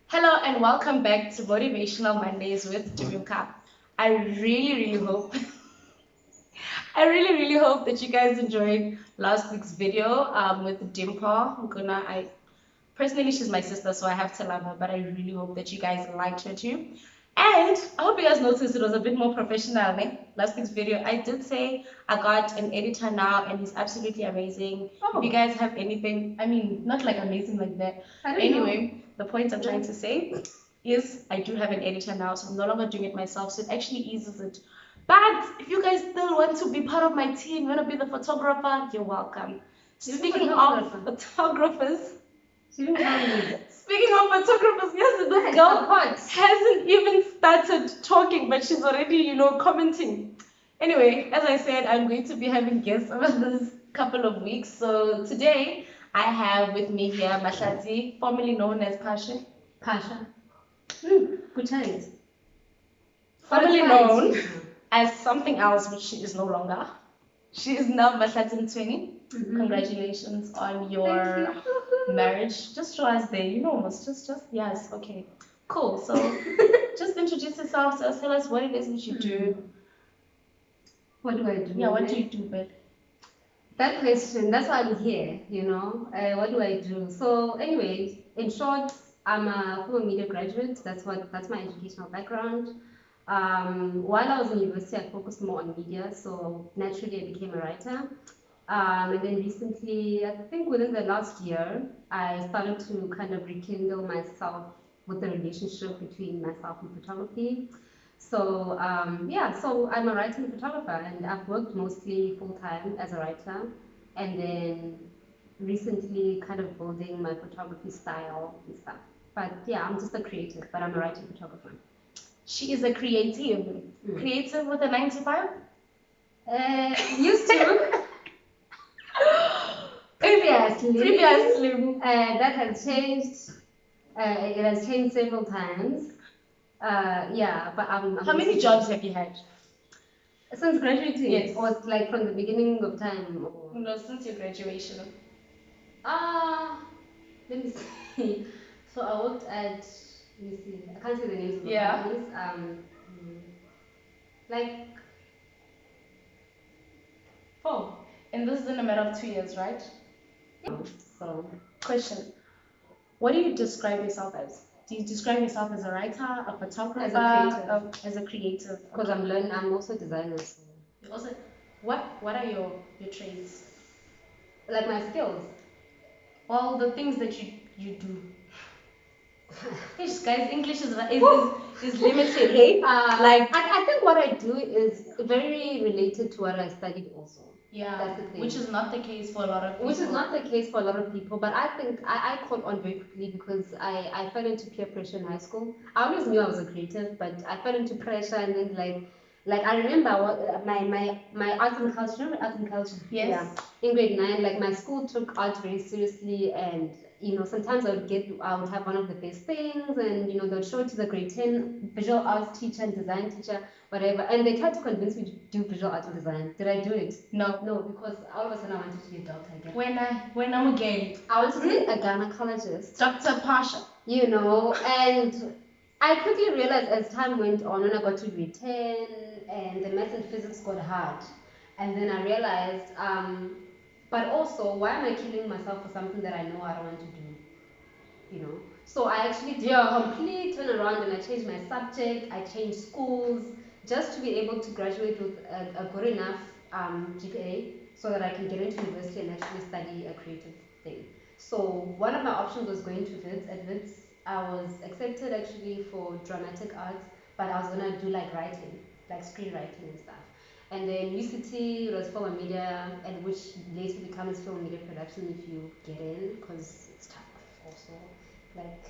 Hello and welcome back to Motivational Mondays with Tumi Mkha. I really hope I really hope that you guys enjoyed last week's video with Dimpa Mkuna. I personally, she's my sister, so I have to love her, but I really hope that you guys liked her too. And I hope you guys noticed it was a bit more professional, eh? Last week's video. I did say I got an editor now, and he's absolutely amazing. If you guys have anything, I mean, not like amazing like that. Anyway, the point I'm trying to say is I do have an editor now, so I'm no longer doing it myself, so it actually eases it. But if you guys still want to be part of my team, you want to be the photographer, you're welcome. Speaking of photographers, speaking of photographers, yes, this girl hasn't even started talking, but she's already, commenting. Anyway, as I said, I'm going to be having guests over this couple of weeks. So today, I have with me here Mahlati, formerly known as Pasha. Pasha. Puchais. Formerly known as something else, which she is no longer. She is now Mahlati Mtweni. Congratulations on your marriage. Just show us there, just yes, okay. Cool. So just introduce yourself to us, tell us what it is that you do. What do I do? Yeah, what do you do, babe? That question, that's why I'm here, what do I do? So anyway, in short, I'm a former media graduate. That's my educational background. While I was in university, I focused more on media, so naturally I became a writer. And then recently, I think within the last year, I started to kind of rekindle myself with the relationship between myself and photography. So so I'm a writer and photographer, and I've worked mostly full time as a writer, and then recently kind of building my photography style and stuff. But yeah, I'm just a creative, but I'm a writer and photographer. She is a creative. Creative with a 9 to 5? Used to. Previously, that has changed. It has changed several times. But I'm How many jobs have you had? Since graduating? Yes. Or like from the beginning of time? Or? No, since your graduation. Let me see. So I worked at, let me see, I can't say the names of the companies. Like 4. And this is in a matter of 2 years, right? Yeah. So, question. What do you describe yourself as? Do you describe yourself as a writer, a photographer, as a creative? Because I'm learning, I'm also a designer. So. Also, what are your trades? Like my skills? All the things that you do. Guys, English is limited, hey? I think what I do is very related to what I studied also. Yeah, that's the thing. Which is not the case for a lot of people. Which is not the case for a lot of people, but I think I caught on very quickly because I fell into peer pressure in high school. I always knew I was a creative, but I fell into pressure and then like I remember my arts and culture, remember arts and culture? Yes. Yeah. In grade 9, like my school took art very seriously, and sometimes I would have one of the best things, and they would show it to the grade 10 visual arts teacher and design teacher, whatever, and they tried to convince me to do visual arts and design. Did I do it? No, because all of a sudden I wanted to be a doctor again. When I'm again, I wanted to be a gynecologist. Dr. Pasha. And I quickly realized as time went on, when I got to grade 10 and the math and physics got hard, and then I realized, but also, why am I killing myself for something that I know I don't want to do? So I actually did a complete turnaround, and I changed my subject, I changed schools, just to be able to graduate with a good enough GPA so that I can get into university and actually study a creative thing. So one of my options was going to Wits. At Wits, I was accepted actually for dramatic arts, but I was gonna do like writing, like screenwriting and stuff. And then UCT, it was film and media, and which later becomes film and media production if you get in, because it's tough also. Like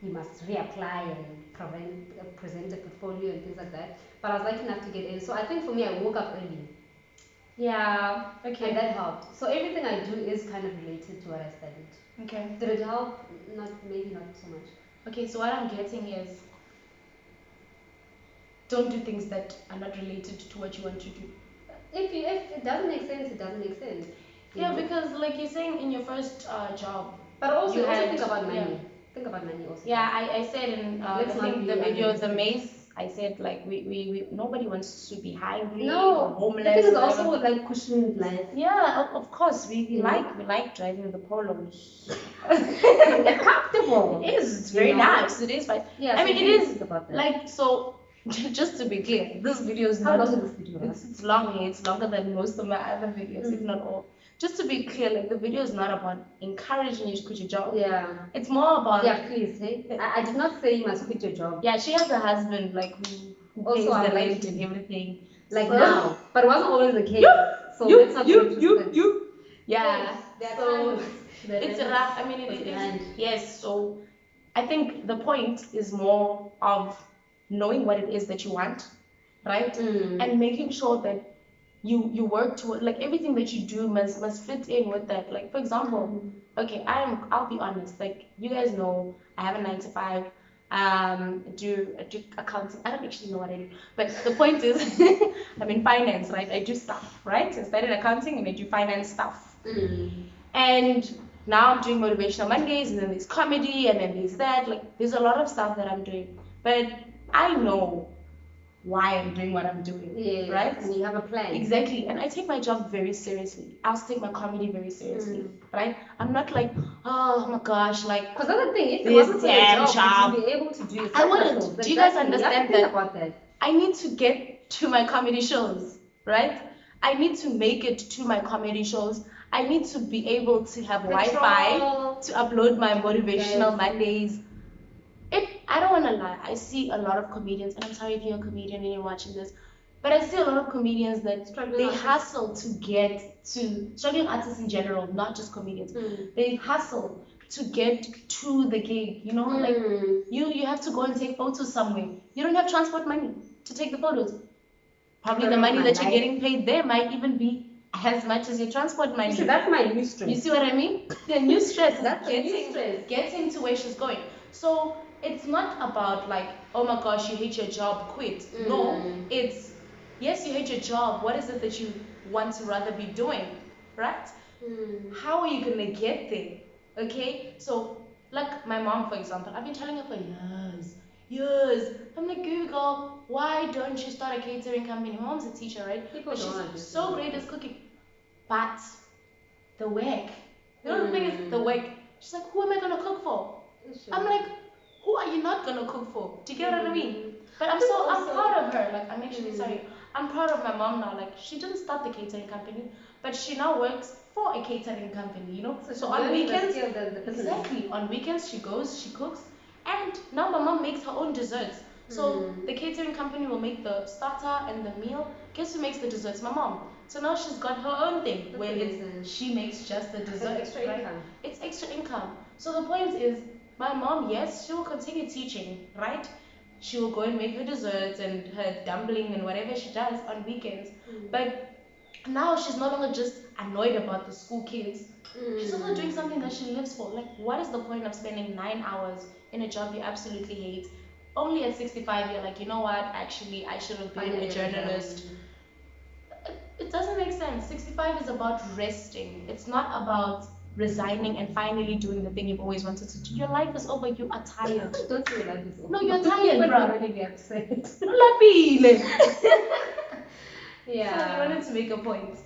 you must reapply and present a portfolio and things like that. But I was lucky enough to get in. So I think for me, I woke up early. Yeah, okay. And that helped. So everything I do is kind of related to what I studied. Okay. Did it help? Maybe not so much. Okay, so what I'm getting is don't do things that are not related to what you want to do. If it doesn't make sense, it doesn't make sense. Yeah, because like you're saying in your first job. But also, think about money. think about money also. Yeah, I said in I Let's not think be the video, the unrealistic. maze, I said like we nobody wants to be hungry or No, the homeless thing is or also whatever. like cushioned life. Yeah, of course we You know? we like driving the polos. It's comfortable. It is. It's You very know? nice. It is, but Yeah, I so mean it please is think about that. like so. Just to be clear, this video is How not. long is this video? It's long. It's longer than most of my other videos, if not all. Just to be clear, like the video is not about encouraging you to quit your job. Yeah. It's more about. Yeah, please. Hey, I did not say you must quit your job. Yeah, she has a husband like who Also, pays the I'm rent like and everything. Like So- now, but it wasn't always the case. So let's not get twisted. Yeah. There are So times that it's rent rough. I mean, was it behind. is. Yes. So I think the point is more of knowing what it is that you want, right? And making sure that you work toward like everything that you do must fit in with that. Like for example, okay, I'll be honest. Like you guys know, I have a 9 to 5. I do accounting. I don't actually know what I do, but the point is, I'm in finance, right? I do stuff, right? I studied accounting and I do finance stuff. And now I'm doing motivational Mondays, and then there's comedy, and then there's that. Like, there's a lot of stuff that I'm doing, but I know why I'm doing what I'm doing, Yes, right? and you have a plan. Exactly, and I take my job very seriously. I also take my comedy very seriously, right? I'm not like, oh my gosh, like. Because that's the thing, if it This wasn't for your damn job, job. would you be able to do your I side wouldn't. hustles? Do you guys Exactly. You have to understand think that? about that. I need to get to my comedy shows, right? I need to make it to my comedy shows. I need to be able to have Wi-Fi Petrol. to upload my motivational Yes. Mondays. I don't want to lie. I see a lot of comedians, and I'm sorry if you're a comedian and you're watching this, but I see a lot of comedians that Struggling they artists. hustle to get to struggling artists in general, not just comedians. They hustle to get to the gig. You know, like you have to go and take photos somewhere. You don't have transport money to take the photos. Probably the Story of money my that you're life. getting paid there might even be as much as your transport money. You see, that's my new stress. You see what I mean? The new stress is That's the new stress. getting to where she's going. So it's not about like, oh my gosh, you hate your job, quit. No, it's yes, you hate your job. What is it that you want to rather be doing, right? How are you gonna get there? Okay, so like my mom, for example, I've been telling her for years. I'm like, girl, why don't you start a catering company? My mom's a teacher, right? People But don't she's understand. so great at cooking. But the work. You know the thing is the work. She's like, who am I gonna cook for? I'm like, who are you not gonna cook for? Do you get what I mean? But I'm proud of her. Like I'm actually sorry. I'm proud of my mom now. Like she didn't start the catering company, but she now works for a catering company. You know. So on weekends, exactly. On weekends she goes, she cooks, and now my mom makes her own desserts. So the catering company will make the starter and the meal. Guess who makes the desserts? My mom. So now she's got her own thing That's where amazing. she makes just the dessert. extra right? income. It's extra income. So the point is, my mom, yes, she will continue teaching, right? She will go and make her desserts and her dumpling and whatever she does on weekends. But now she's no longer just annoyed about the school kids. She's also doing something that she lives for. Like, what is the point of spending 9 hours in a job you absolutely hate? Only at 65, you're like, you know what? Actually, I should have been a journalist. It doesn't make sense. 65 is about resting. It's not about resigning and finally doing the thing you've always wanted to do. Your life is over. You are tired. Don't say life is over. No, you're tired, When bro. you're really upset. Lapile. Yeah. So you wanted to make a point.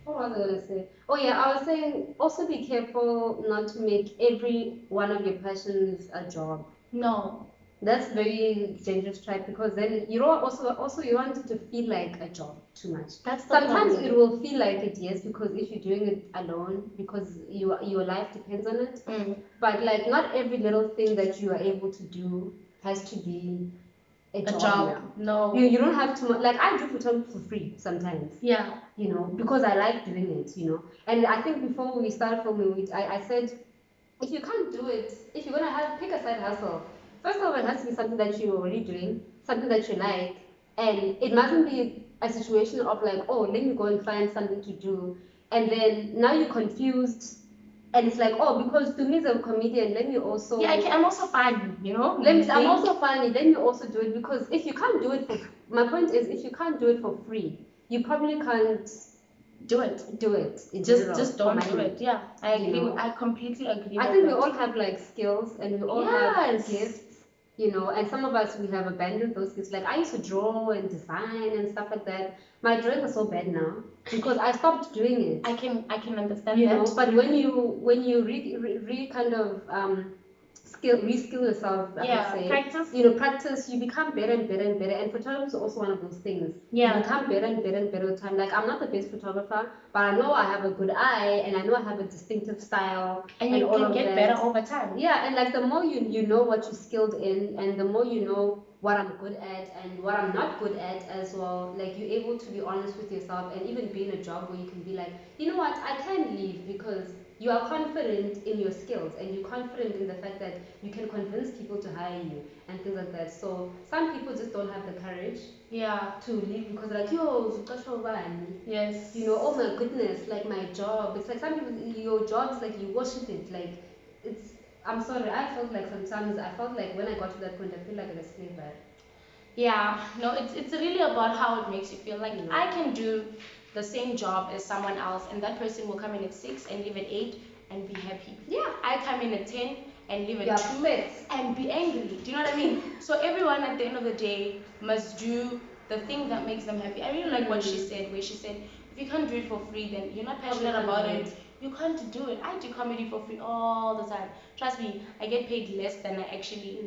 What was I gonna say? Oh yeah, I was saying also be careful not to make every one of your passions a job. No. That's very dangerous type because then you don't also you want it to feel like a job too much. That's the Sometimes problem. it will feel like it, yes, because if you're doing it alone, because your life depends on it. But like not every little thing that you are able to do has to be a job. job. No. You don't have to like I do photography for free sometimes. Yeah. You know, because I like doing it, you know. And I think before we start filming, I said, if you can't do it, if you're gonna pick a side hustle, first of all, it has to be something that you're already doing, something that you like, and it mustn't be a situation of like, oh, let me go and find something to do, and then now you're confused, and it's like, oh, because to me as a comedian, let me also I'm also funny, you know. I'm also funny. Let me also do it because if you can't do it for, my point is, if you can't do it for free, you probably can't do it. do it in Just general just for don't do money. it. Yeah, I You agree. know? I completely agree I with think we that. all have like skills and we all have Yes. gifts, you know, and some of us we have abandoned those gifts. Like I used to draw and design and stuff like that. My drawing is so bad now because I stopped doing it. I can understand You that. know, but when you re kind of reskill yourself, I would Yeah, say, practice. you know, practice, you become better and better and better. And photography is also one of those things. Yeah. You become better and better and better with time. Like I'm not the best photographer, but I know I have a good eye and I know I have a distinctive style And you all can of get that. better over time. Yeah, and like the more you know what you're skilled in, and the more you know what I'm good at and what I'm not good at as well, like you're able to be honest with yourself and even be in a job where you can be like, you know what, I can leave because you are confident in your skills and you're confident in the fact that you can convince people to hire you and things like that. So some people just don't have the courage Yeah. to leave because they're like, yo, Zukasho Bani. Yes. You know, oh my goodness, like my job. It's like some people, your job is like you worship it. Like, it's, I'm sorry, I felt like sometimes, I felt like when I got to that point, I feel like a slave. Yeah, no, it's really about how it makes you feel. Like You know. I can do the same job as someone else, and that person will come in at 6 and leave at 8 and be happy. Yeah. I come in at 10 and leave at You're 2 upset. and be angry. Do you know what I mean? So everyone at the end of the day must do the thing that makes them happy. I really like what she said, where she said, if you can't do it for free, then you're not passionate can't about do it. You can't do it. I do comedy for free all the time. Trust me, I get paid less than I actually.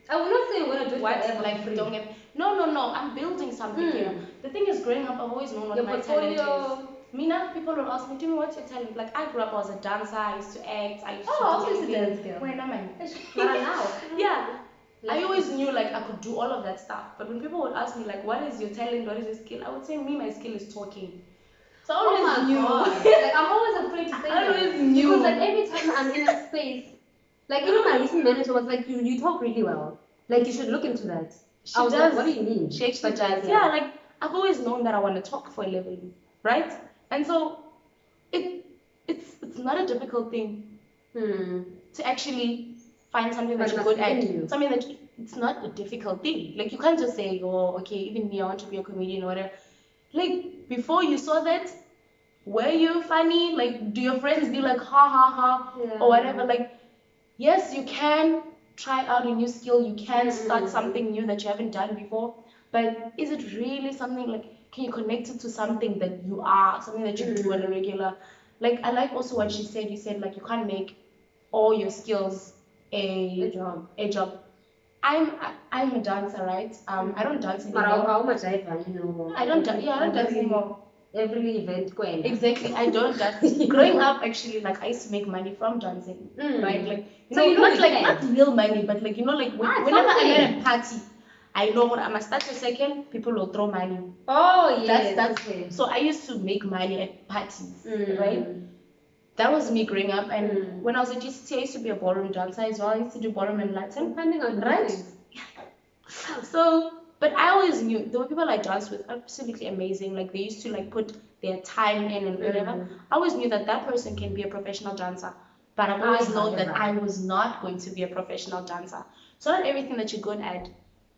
I will not say I'm gonna do it What? forever Like, for free. don't get. No. I'm building something here. The thing is, growing up, I've always known what Your my talent portfolio. is. Me now, people will ask me, Tumi, what's your talent? Like, I grew up, I was a dancer, I used to act, I used Oh, to I also do used to everything. dance, girl. When am I? Not now. Yeah. I Like- always knew like I could do all of that stuff. But when people would ask me like, what is your talent? What is your skill? I would say me, my skill is talking. So I Oh always my knew. God. Like I'm always afraid to say I that. always knew. Because like every time I'm in a space, like even my recent manager was like, you talk really well. Like you should look into that. She I was does. like, what do you mean? She actually But, does. Yeah, like I've always known that I want to talk for a living, right? And so it's not a difficult thing to actually find something that But you're must good be in at. you. Something that it's not a difficult thing. Like you can't just say, oh, okay, even me, I want to be a comedian or whatever. Like before you saw that, were you funny? Like, do your friends be like, ha ha ha, or whatever? Like, yes, you can try out a new skill. You can start something new that you haven't done before. But is it really something like? Can you connect it to something that you are, something that you do on a regular? Like, I like also what she said. You said like you can't make all your skills A job. a job. I'm a dancer, right? I don't dance But anymore. how much I know? I don't dance. Yeah, I don't dance anymore. Every event going. Exactly, I don't dance. Growing up, actually, like I used to make money from dancing, right? Like So you know not you like can. not real money, but like like whenever I'm at a party, I know when I must start a second, people will throw money. Oh yes. That's okay. so I used to make money at parties, right? That was me growing up, and when I was at GCT, I used to be a ballroom dancer as well. I used to do ballroom and Latin, Depending on right? So, but I always knew there were people I danced with absolutely amazing. Like they used to like put their time in and whatever. I always knew that that person can be a professional dancer, but I've always known that I was not going to be a professional dancer. So not everything that you're good at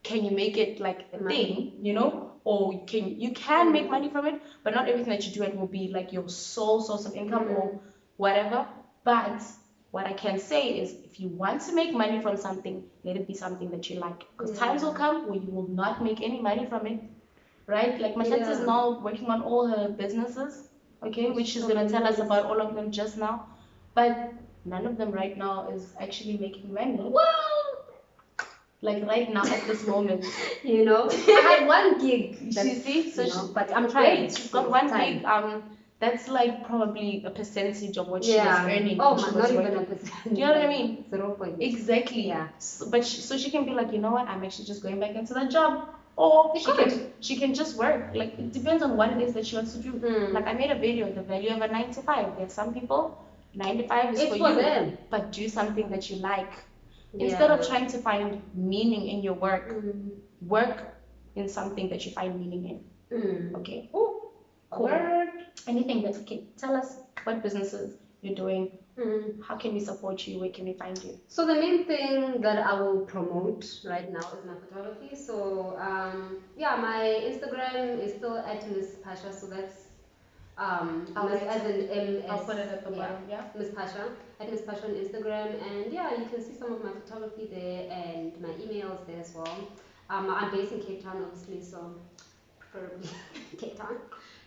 can you make it like a thing, you know, or you can make money from it, but not everything that you do it will be like your sole source of income or whatever. But what I can say is if you want to make money from something, let it be something that you like. Because times will come where you will not make any money from it. Right? Like Mashat is now working on all her businesses, okay, which she's gonna tell us about all of them just now. But none of them right now is actually making money. Well, like right now at this moment. You know, I had one gig. You see, so but I'm trying. She's got one gig. That's like probably a percentage of what she was earning. Oh, when she not was even working. a percent. Do you know what I mean? 0. Exactly. Yeah. So, but so she can be like, you know what? I'm actually just going back into that job, or she can just work. Like it depends on what it is that she wants to do. Like I made a video, the value of a 9 to 5. There's some people, 9 to 5 is for you, them. but do something that you like. Instead of trying to find meaning in your work, work in something that you find meaning in. Okay. Oh, cool. Anything that okay. Tell us what businesses you're doing. How can we support you? Where can we find you? So the main thing that I will promote right now is my photography. So yeah, my Instagram is still at Miss Pasha. So that's Miss as in MS. I'll put it at the bottom. Yeah. Miss Pasha, at Miss Pasha on Instagram, and yeah, you can see some of my photography there and my emails there as well. I'm based in Cape Town, obviously, so preferably Cape Town.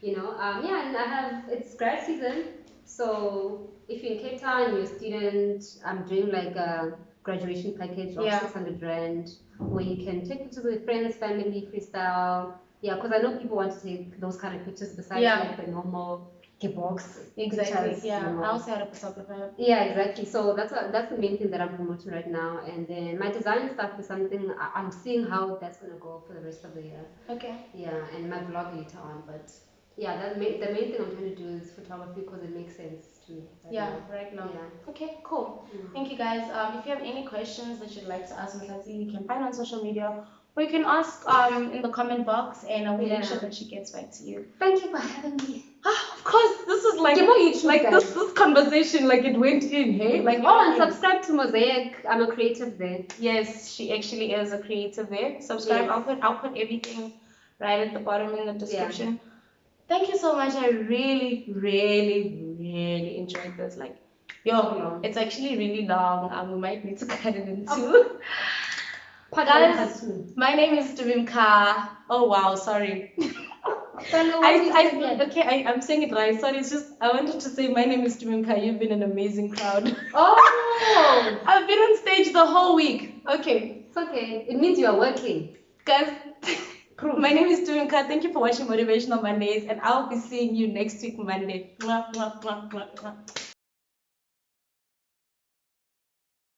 Yeah, and I have it's grad season, so if you're in Cape Town, you're a student, I'm doing like a graduation package of Yeah. 600 rand, where you can take pictures with friends, family, freestyle. Yeah, because I know people want to take those kind of pictures besides Yeah. like the normal box Exactly. pictures. Yeah. I also had a photographer. Yeah, exactly. So that's the main thing that I'm promoting right now. And then my design stuff is something I'm seeing how that's gonna go for the rest of the year. Okay. Yeah, and my vlog later on. But yeah, the main thing I'm trying to do is photography because it makes sense to me. Right now. Yeah. Okay, cool. Mm. Thank you guys. If you have any questions that you'd like to ask Mkhansi, you can find her on social media, or you can ask in the comment box, and I will make sure that she gets back to you. Thank you for having me. Of course, this is like like this conversation, like it went in, hey? Like and subscribe to Mosaic. I'm a creative there. Yes, she actually is a creative there. Subscribe. Yes. I'll put everything right at the bottom in the description. Thank you so much. I really, really, really enjoyed this. Like, it's actually really long. We might need to cut it in two. Guys, my name is Tumi Mkha. Oh wow, sorry. I'm saying it right. Sorry, it's just I wanted to say my name is Tumi Mkha. You've been an amazing crowd. Oh, I've been on stage the whole week. Okay. It's okay. It means you are working. Guys, my name is Tumi Mkha. Thank you for watching Motivational Mondays, and I'll be seeing you next week Monday. Mwah, mwah, mwah, mwah, mwah.